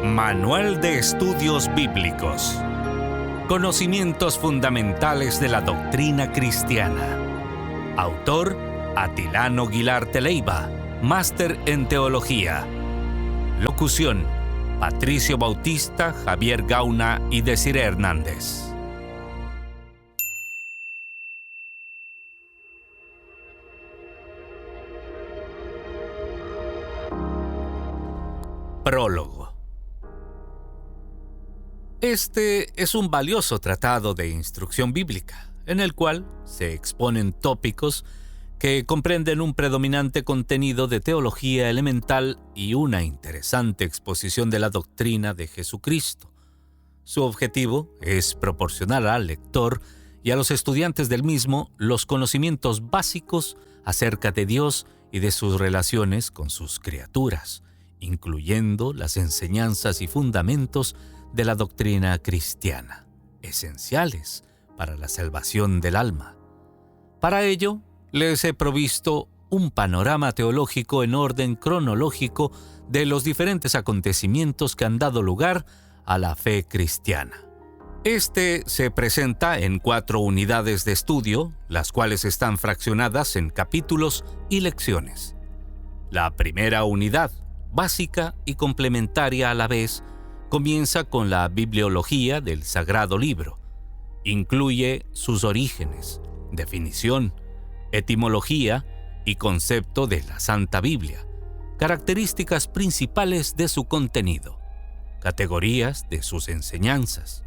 Manual de Estudios Bíblicos. Conocimientos fundamentales de la doctrina cristiana. Autor: Atilano Guilarte Leiva, máster en teología. Locución: Patricio Bautista, Javier Gauna y Desiree Hernández. Prólogo. Este es un valioso tratado de instrucción bíblica, en el cual se exponen tópicos que comprenden un predominante contenido de teología elemental y una interesante exposición de la doctrina de Jesucristo. Su objetivo es proporcionar al lector y a los estudiantes del mismo los conocimientos básicos acerca de Dios y de sus relaciones con sus criaturas, incluyendo las enseñanzas y fundamentos de la doctrina cristiana, esenciales para la salvación del alma. Para ello, les he provisto un panorama teológico en orden cronológico de los diferentes acontecimientos que han dado lugar a la fe cristiana. Este se presenta en 4 unidades de estudio, las cuales están fraccionadas en capítulos y lecciones. La primera unidad, básica y complementaria a la vez, comienza con la bibliología del Sagrado Libro. Incluye sus orígenes, definición, etimología y concepto de la Santa Biblia, características principales de su contenido, categorías de sus enseñanzas,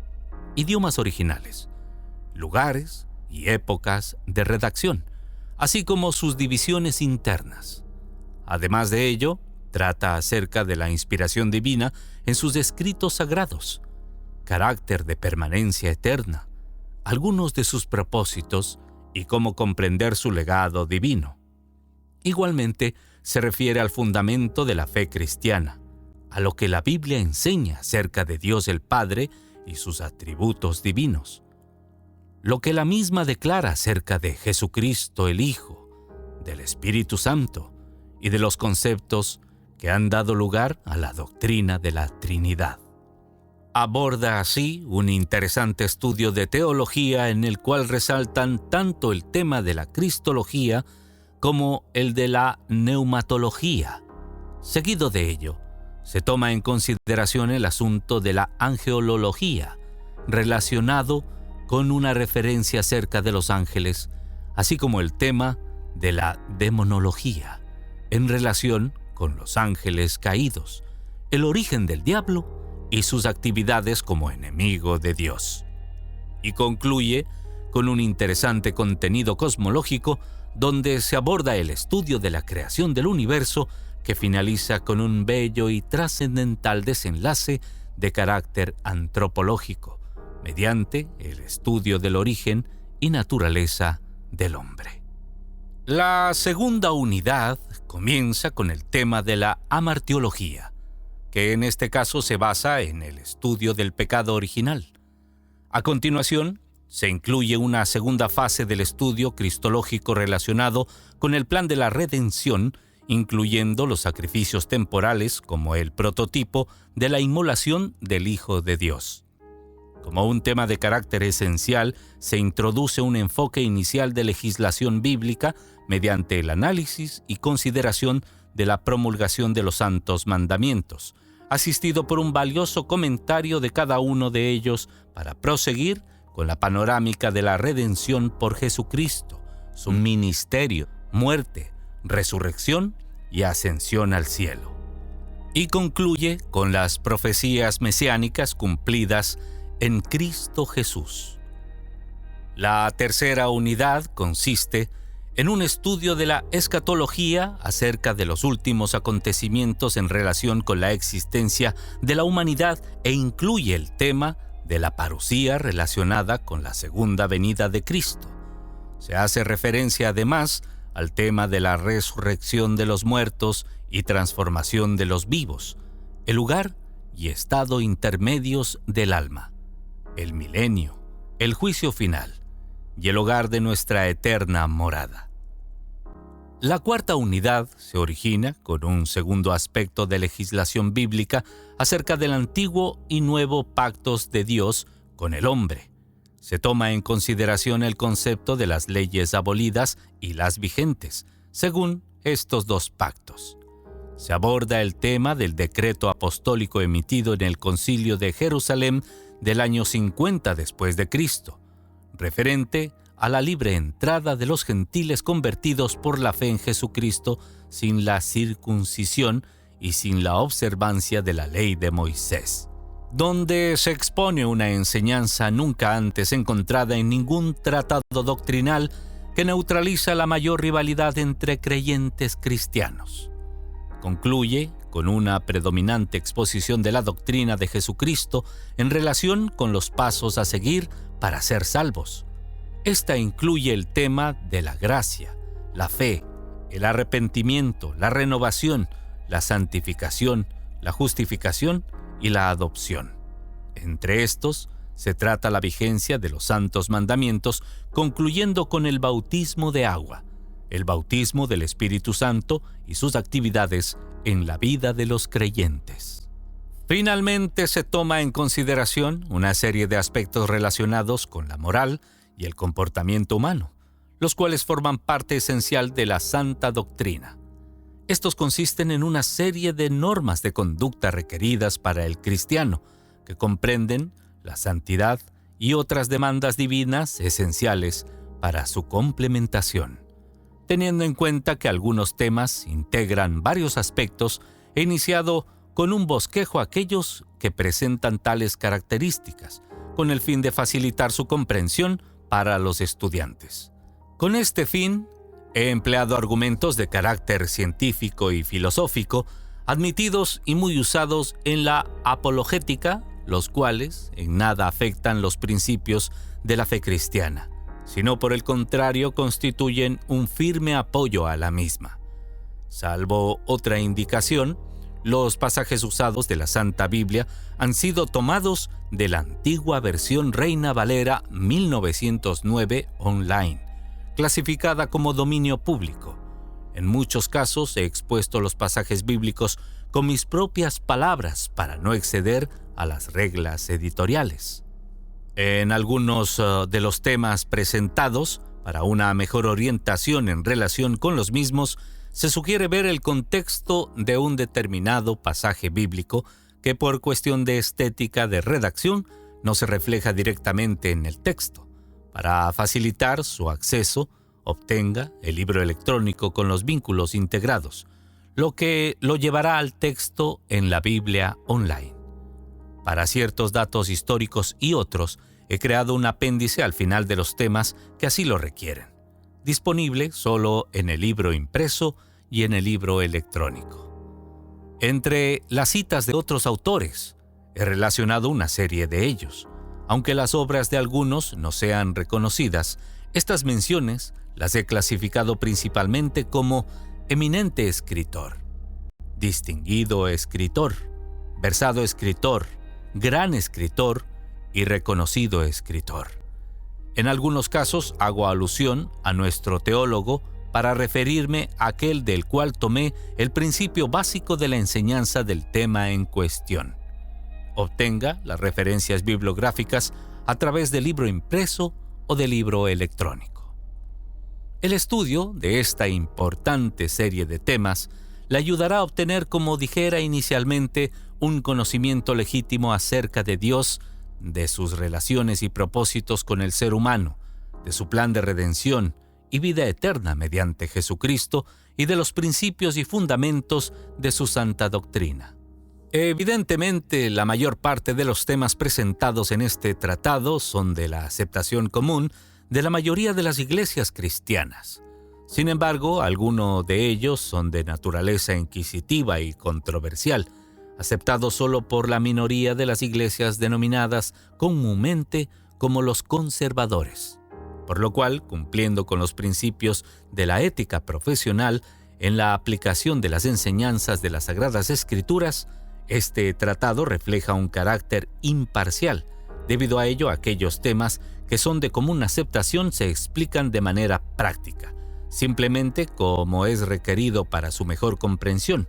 idiomas originales, lugares y épocas de redacción, así como sus divisiones internas. Además de ello, trata acerca de la inspiración divina en sus escritos sagrados, carácter de permanencia eterna, algunos de sus propósitos y cómo comprender su legado divino. Igualmente, se refiere al fundamento de la fe cristiana, a lo que la Biblia enseña acerca de Dios el Padre y sus atributos divinos, lo que la misma declara acerca de Jesucristo el Hijo, del Espíritu Santo y de los conceptos que han dado lugar a la doctrina de la Trinidad. Aborda así un interesante estudio de teología en el cual resaltan tanto el tema de la cristología como el de la neumatología. Seguido de ello, se toma en consideración el asunto de la angelología, relacionado con una referencia acerca de los ángeles, así como el tema de la demonología, en relación con los ángeles caídos, el origen del diablo y sus actividades como enemigo de Dios. Y concluye con un interesante contenido cosmológico donde se aborda el estudio de la creación del universo, que finaliza con un bello y trascendental desenlace de carácter antropológico, mediante el estudio del origen y naturaleza del hombre. La segunda unidad comienza con el tema de la amartiología, que en este caso se basa en el estudio del pecado original. A continuación, se incluye una segunda fase del estudio cristológico relacionado con el plan de la redención, incluyendo los sacrificios temporales como el prototipo de la inmolación del Hijo de Dios. Como un tema de carácter esencial, se introduce un enfoque inicial de legislación bíblica mediante el análisis y consideración de la promulgación de los santos mandamientos, asistido por un valioso comentario de cada uno de ellos para proseguir con la panorámica de la redención por Jesucristo, su ministerio, muerte, resurrección y ascensión al cielo. Y concluye con las profecías mesiánicas cumplidas en Cristo Jesús. La tercera unidad consiste en un estudio de la escatología acerca de los últimos acontecimientos en relación con la existencia de la humanidad e incluye el tema de la parusía relacionada con la segunda venida de Cristo. Se hace referencia además al tema de la resurrección de los muertos y transformación de los vivos, el lugar y estado intermedios del alma, el milenio, el juicio final y el hogar de nuestra eterna morada. La cuarta unidad se origina con un segundo aspecto de legislación bíblica acerca del antiguo y nuevo pactos de Dios con el hombre. Se toma en consideración el concepto de las leyes abolidas y las vigentes, según estos dos pactos. Se aborda el tema del decreto apostólico emitido en el Concilio de Jerusalén del año 50 después de Cristo, referente a la libre entrada de los gentiles convertidos por la fe en Jesucristo sin la circuncisión y sin la observancia de la ley de Moisés, donde se expone una enseñanza nunca antes encontrada en ningún tratado doctrinal que neutraliza la mayor rivalidad entre creyentes cristianos. Concluye con una predominante exposición de la doctrina de Jesucristo en relación con los pasos a seguir para ser salvos. Esta incluye el tema de la gracia, la fe, el arrepentimiento, la renovación, la santificación, la justificación y la adopción. Entre estos, se trata la vigencia de los santos mandamientos, concluyendo con el bautismo de agua, el bautismo del Espíritu Santo y sus actividades en la vida de los creyentes. Finalmente, se toma en consideración una serie de aspectos relacionados con la moral y el comportamiento humano, los cuales forman parte esencial de la santa doctrina. Estos consisten en una serie de normas de conducta requeridas para el cristiano, que comprenden la santidad y otras demandas divinas esenciales para su complementación. Teniendo en cuenta que algunos temas integran varios aspectos, he iniciado con un bosquejo aquellos que presentan tales características, con el fin de facilitar su comprensión para los estudiantes. Con este fin, he empleado argumentos de carácter científico y filosófico, admitidos y muy usados en la apologética, los cuales en nada afectan los principios de la fe cristiana, sino por el contrario constituyen un firme apoyo a la misma. Salvo otra indicación, los pasajes usados de la Santa Biblia han sido tomados de la antigua versión Reina Valera 1909 online, clasificada como dominio público. En muchos casos he expuesto los pasajes bíblicos con mis propias palabras para no exceder a las reglas editoriales. En algunos de los temas presentados, para una mejor orientación en relación con los mismos, se sugiere ver el contexto de un determinado pasaje bíblico que por cuestión de estética de redacción no se refleja directamente en el texto. Para facilitar su acceso, obtenga el libro electrónico con los vínculos integrados, lo que lo llevará al texto en la Biblia online. Para ciertos datos históricos y otros, he creado un apéndice al final de los temas que así lo requieren, disponible solo en el libro impreso y en el libro electrónico. Entre las citas de otros autores, he relacionado una serie de ellos. Aunque las obras de algunos no sean reconocidas, estas menciones las he clasificado principalmente como eminente escritor, distinguido escritor, versado escritor, gran escritor y reconocido escritor. En algunos casos hago alusión a nuestro teólogo para referirme a aquel del cual tomé el principio básico de la enseñanza del tema en cuestión. Obtenga las referencias bibliográficas a través del libro impreso o del libro electrónico. El estudio de esta importante serie de temas le ayudará a obtener, como dijera inicialmente, un conocimiento legítimo acerca de Dios, de sus relaciones y propósitos con el ser humano, de su plan de redención y vida eterna mediante Jesucristo y de los principios y fundamentos de su santa doctrina. Evidentemente, la mayor parte de los temas presentados en este tratado son de la aceptación común de la mayoría de las iglesias cristianas. Sin embargo, algunos de ellos son de naturaleza inquisitiva y controversial, aceptados solo por la minoría de las iglesias denominadas comúnmente como los conservadores, por lo cual, cumpliendo con los principios de la ética profesional en la aplicación de las enseñanzas de las Sagradas Escrituras, este tratado refleja un carácter imparcial. Debido a ello, aquellos temas que son de común aceptación se explican de manera práctica, simplemente como es requerido para su mejor comprensión,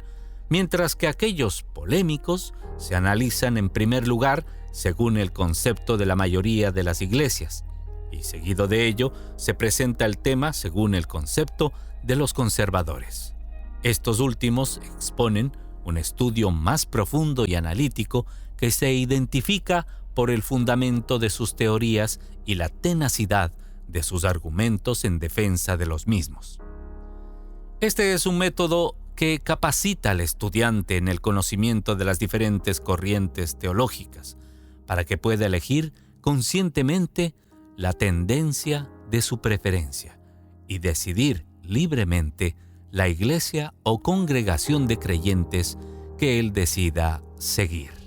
mientras que aquellos polémicos se analizan en primer lugar según el concepto de la mayoría de las iglesias, y seguido de ello se presenta el tema según el concepto de los conservadores. Estos últimos exponen un estudio más profundo y analítico que se identifica por el fundamento de sus teorías y la tenacidad de sus argumentos en defensa de los mismos. Este es un método que capacita al estudiante en el conocimiento de las diferentes corrientes teológicas, para que pueda elegir conscientemente la tendencia de su preferencia y decidir libremente la iglesia o congregación de creyentes que él decida seguir.